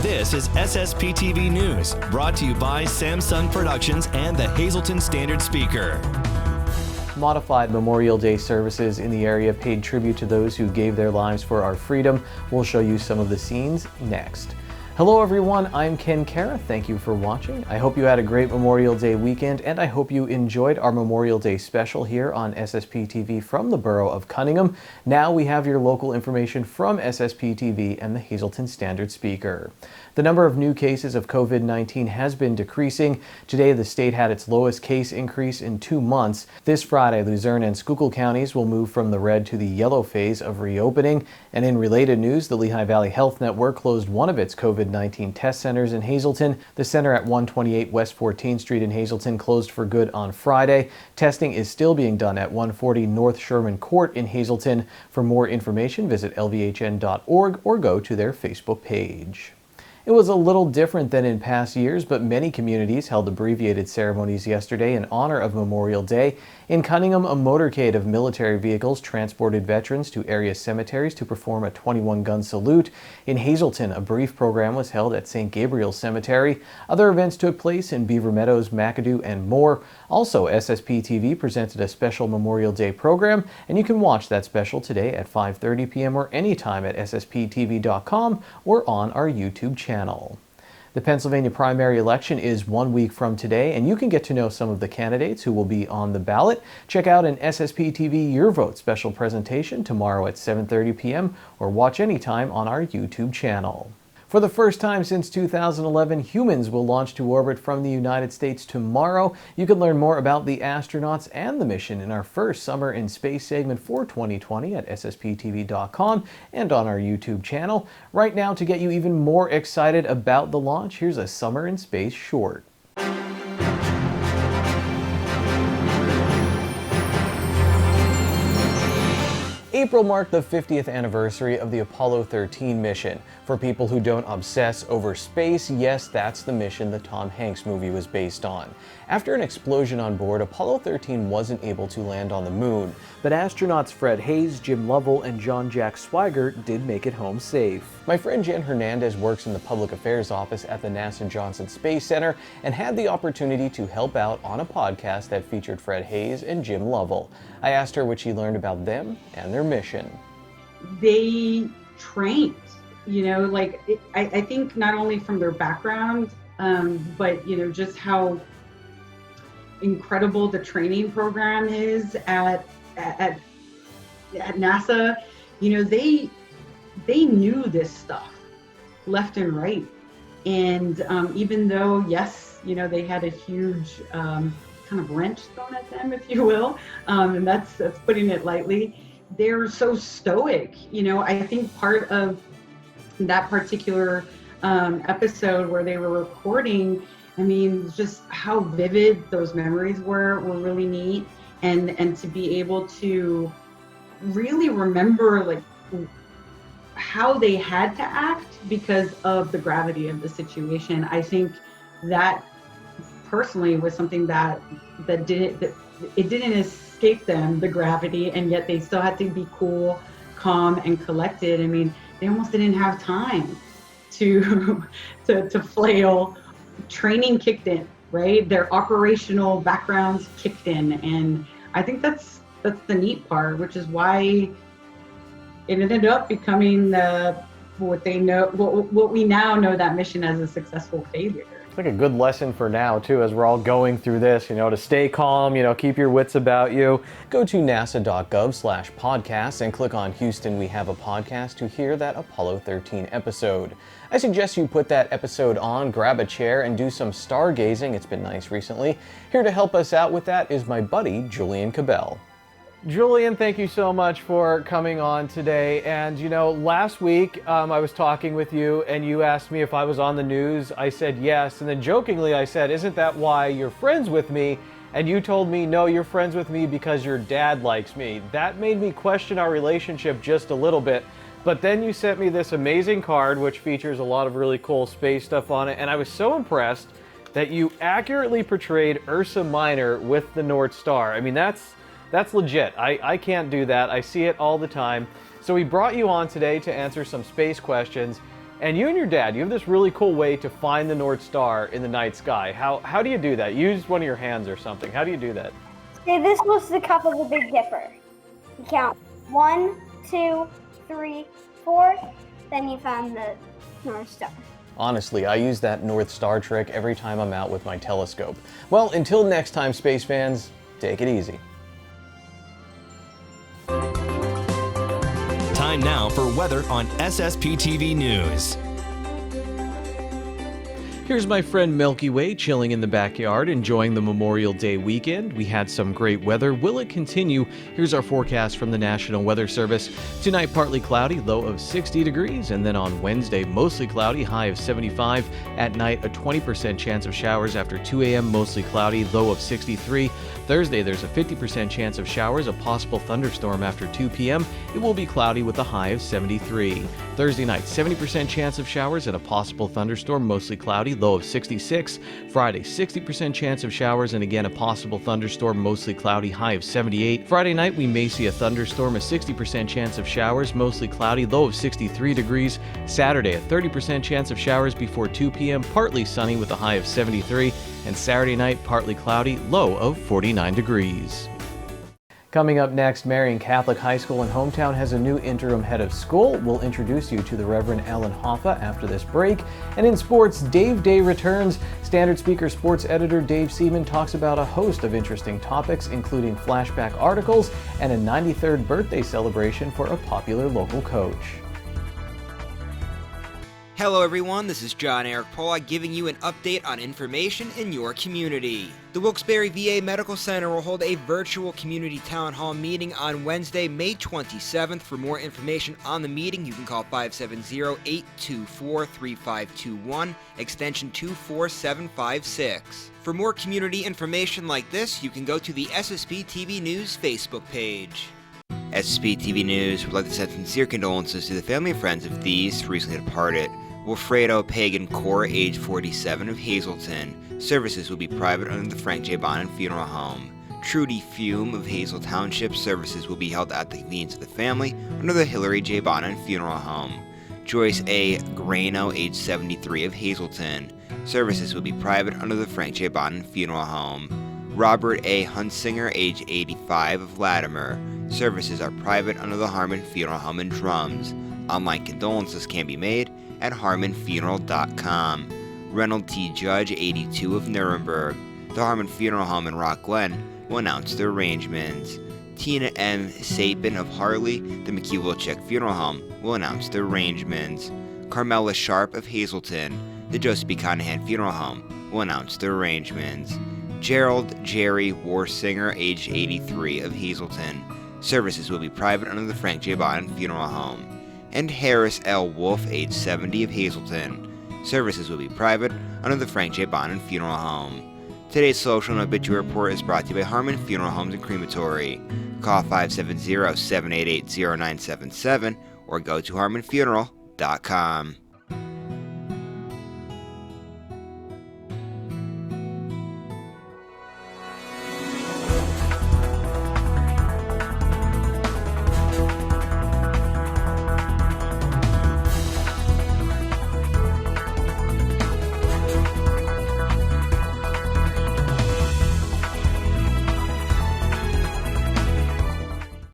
This is SSPTV News, brought to you by Samsung Productions and the Hazleton Standard Speaker. Modified Memorial Day services in the area paid tribute to those who gave their lives for our freedom. We'll show you some of the scenes next. Hello everyone, I'm Ken Kara. Thank you for watching. I hope you had a great Memorial Day weekend, and I hope you enjoyed our Memorial Day special here on SSPTV from the borough of Cunningham. Now we have your local information from SSPTV and the Hazleton Standard Speaker. The number of new cases of COVID-19 has been decreasing. Today, the state had its lowest case increase in 2 months. This Friday, Luzerne and Schuylkill counties will move from the red to the yellow phase of reopening. And in related news, the Lehigh Valley Health Network closed one of its COVID-19 test centers in Hazleton. The center at 128 West 14th Street in Hazleton closed for good on Friday. Testing is still being done at 140 North Sherman Court in Hazleton. For more information, visit lvhn.org or go to their Facebook page. It was a little different than in past years, but many communities held abbreviated ceremonies yesterday in honor of Memorial Day. In Cunningham, a motorcade of military vehicles transported veterans to area cemeteries to perform a 21-gun salute. In Hazleton, a brief program was held at St. Gabriel's Cemetery. Other events took place in Beaver Meadows, McAdoo, and more. Also, SSPTV presented a special Memorial Day program, and you can watch that special today at 5:30 p.m. or anytime at ssptv.com or on our YouTube channel. The Pennsylvania primary election is 1 week from today, and you can get to know some of the candidates who will be on the ballot. Check out an SSPTV Your Vote special presentation tomorrow at 7:30 p.m. or watch anytime on our YouTube channel. For the first time since 2011, humans will launch to orbit from the United States tomorrow. You can learn more about the astronauts and the mission in our first Summer in Space segment for 2020 at ssptv.com and on our YouTube channel. Right now, to get you even more excited about the launch, here's a Summer in Space short. April marked the 50th anniversary of the Apollo 13 mission. For people who don't obsess over space, yes, that's the mission the Tom Hanks movie was based on. After an explosion on board, Apollo 13 wasn't able to land on the moon, but astronauts Fred Hayes, Jim Lovell, and John-Jack Swigert did make it home safe. My friend Jan Hernandez works in the public affairs office at the NASA Johnson Space Center and had the opportunity to help out on a podcast that featured Fred Hayes and Jim Lovell. I asked her what she learned about them and their mission. They trained, I think not only from their background, but just how incredible the training program is at NASA. They knew this stuff left and right, and even though they had a huge kind of wrench thrown at them, if you will, and that's putting it lightly. They're so stoic. I think part of that particular episode where they were recording, just how vivid those memories were really neat, and to be able to really remember how they had to act because of the gravity of the situation. I think that personally was something that didn't escape them, the gravity, and yet they still had to be cool, calm, and collected. They almost didn't have time to flail. Training kicked in, right? Their operational backgrounds kicked in, and I think that's the neat part, which is why it ended up becoming what we now know that mission as a successful failure. It's like a good lesson for now, too, as we're all going through this, to stay calm, keep your wits about you. Go to nasa.gov/podcasts and click on Houston We Have a Podcast to hear that Apollo 13 episode. I suggest you put that episode on, grab a chair, and do some stargazing. It's been nice recently. Here to help us out with that is my buddy, Julian Cabell. Julian, thank you so much for coming on today. And last week I was talking with you and you asked me if I was on the news. I said yes, and then jokingly I said, isn't that why you're friends with me? And you told me, no, you're friends with me because your dad likes me. That made me question our relationship just a little bit. But then you sent me this amazing card which features a lot of really cool space stuff on it, and I was so impressed that you accurately portrayed Ursa Minor with the North Star. That's legit. I can't do that. I see it all the time. So we brought you on today to answer some space questions. And you and your dad, you have this really cool way to find the North Star in the night sky. How do you do that? Use one of your hands or something. How do you do that? Okay, this was the cup of the Big Dipper. You count 1, 2, 3, 4, then you found the North Star. Honestly, I use that North Star trick every time I'm out with my telescope. Well, until next time, space fans, take it easy. Time now for weather on SSPTV News. Here's my friend Milky Way chilling in the backyard, enjoying the Memorial Day weekend. We had some great weather. Will it continue? Here's our forecast from the National Weather Service. Tonight, partly cloudy, low of 60 degrees. And then on Wednesday, mostly cloudy, high of 75. At night, a 20% chance of showers after 2 a.m., mostly cloudy, low of 63. Thursday, there's a 50% chance of showers, a possible thunderstorm after 2 p.m. It will be cloudy with a high of 73. Thursday night, 70% chance of showers and a possible thunderstorm, mostly cloudy, low of 66. Friday, 60% chance of showers and again a possible thunderstorm, mostly cloudy, high of 78. Friday night, we may see a thunderstorm, a 60% chance of showers, mostly cloudy, low of 63 degrees. Saturday, a 30% chance of showers before 2 p.m., partly sunny with a high of 73. And Saturday night, partly cloudy, low of 49 degrees. Coming up next, Marian Catholic High School in Hometown has a new interim head of school. We'll introduce you to the Reverend Alan Hoffa after this break. And in sports, Dave Day returns. Standard Speaker sports editor Dave Seaman talks about a host of interesting topics, including flashback articles and a 93rd birthday celebration for a popular local coach. Hello everyone, this is John Eric Pola giving you an update on information in your community. The Wilkes-Barre VA Medical Center will hold a virtual community town hall meeting on Wednesday, May 27th. For more information on the meeting, you can call 570-824-3521, extension 24756. For more community information like this, you can go to the SSPTV News Facebook page. SSPTV News would like to send sincere condolences to the family and friends of these recently departed. Wilfredo Pagan Core, age 47, of Hazleton. Services will be private under the Frank J. Bonin Funeral Home. Trudy Fume of Hazel Township. Services will be held at the convenience of the family under the Hillary J. Bonin Funeral Home. Joyce A. Grano, age 73, of Hazleton. Services will be private under the Frank J. Bonin Funeral Home. Robert A. Hunsinger, age 85, of Latimer. Services are private under the Harmon Funeral Home and Drums. Online condolences can be made at harmonfuneral.com. Reynold T. Judge, 82, of Nuremberg. The Harmon Funeral Home in Rock Glen will announce their arrangements. Tina M. Sapin of Harley, the McKee-Wilczek Funeral Home, will announce their arrangements. Carmela Sharp of Hazleton, the Joseph B. Conahan Funeral Home, will announce their arrangements. Gerald Jerry Warsinger, age 83, of Hazleton. Services will be private under the Frank J. Bonin Funeral Home. And Harris L. Wolf, age 70, of Hazleton. Services will be private under the Frank J. Bonin Funeral Home. Today's social and obituary report is brought to you by Harmon Funeral Homes and Crematory. Call 570-788-0977 or go to harmonfuneral.com.